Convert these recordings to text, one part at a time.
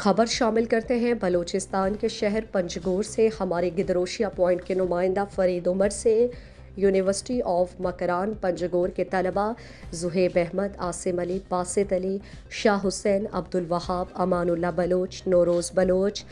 خبر شامل کرتے ہیں بلوچستان کے شہر پنجگور سے۔ ہمارے گدروشیا پوائنٹ کے نمائندہ فرید عمر سے یونیورسٹی آف مکران پنجگور کے طلباء زہیب احمد، عاصم علی، باسط علی، شاہ حسین، عبدالوہاب، امان اللہ بلوچ، نوروز بلوچ،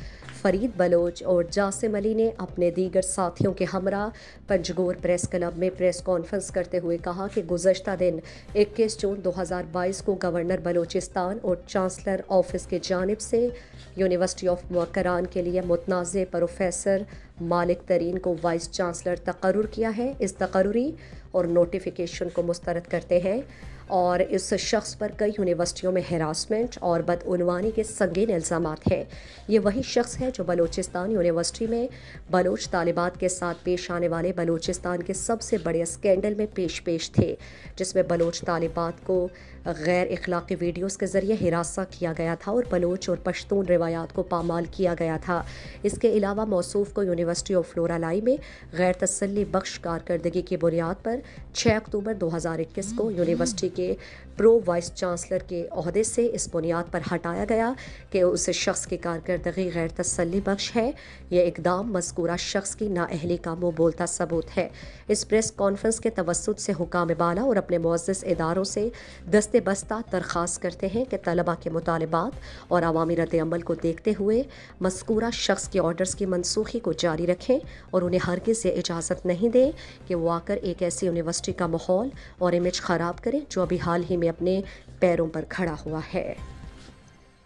فرید بلوچ اور جاسم علی نے اپنے دیگر ساتھیوں کے ہمراہ پنجگور پریس کلب میں پریس کانفرنس کرتے ہوئے کہا کہ گزشتہ دن 21 جون 2022 کو گورنر بلوچستان اور چانسلر آفس کی جانب سے یونیورسٹی آف مکران کے لیے متنازع پروفیسر مالک ترین کو وائس چانسلر تقرر کیا ہے۔ اس تقرری اور نوٹیفیکیشن کو مسترد کرتے ہیں اور اس شخص پر کئی یونیورسٹیوں میں ہراسمنٹ اور بدعنوانی کے سنگین الزامات ہیں۔ یہ وہی شخص ہے جو بلوچستان یونیورسٹی میں بلوچ طالبات کے ساتھ پیش آنے والے بلوچستان کے سب سے بڑے اسکینڈل میں پیش تھے، جس میں بلوچ طالبات کو غیر اخلاقی ویڈیوز کے ذریعے ہراساں کیا گیا تھا اور بلوچ اور پشتون روایات کو پامال کیا گیا تھا۔ اس کے علاوہ موصوف کو یونیورسٹی آف فلورا لائی میں غیر تسلی بخش کارکردگی کی بنیاد پر 6 اکتوبر 2021 کو یونیورسٹی کے پرو وائس چانسلر کے عہدے سے اس بنیاد پر ہٹایا گیا کہ اس شخص کی کارکردگی غیر تسلی بخش ہے۔ یہ اقدام مذکورہ شخص کی نااہلی کا منہ بولتا ثبوت ہے۔ اس پریس کانفرنس کے توسط سے حکام بالا اور اپنے معزز اداروں سے دست بستہ درخواست کرتے ہیں کہ طلباء کے مطالبات اور عوامی رد عمل کو دیکھتے ہوئے مذکورہ شخص کے آرڈرز کی منسوخی کو جاری رکھیں اور انہیں ہرگز یہ اجازت نہیں دیں کہ وہ آ کر ایک ایسی یونیورسٹی کا ماحول اور امیج خراب کریں جو ابھی حال ہی میں اپنے پیروں پر کھڑا ہوا ہے۔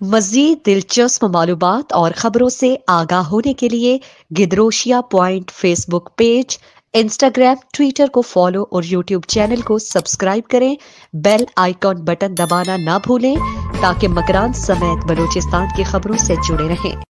مزید دلچسپ معلومات اور خبروں سے آگاہ ہونے کے لیے Gedrosia point Facebook page, Instagram, Twitter کو فالو اور یوٹیوب چینل کو سبسکرائب کریں۔ بیل آئیکن بٹن دبانا نہ بھولیں تاکہ مکران سمیت بلوچستان کی خبروں سے جڑے رہیں۔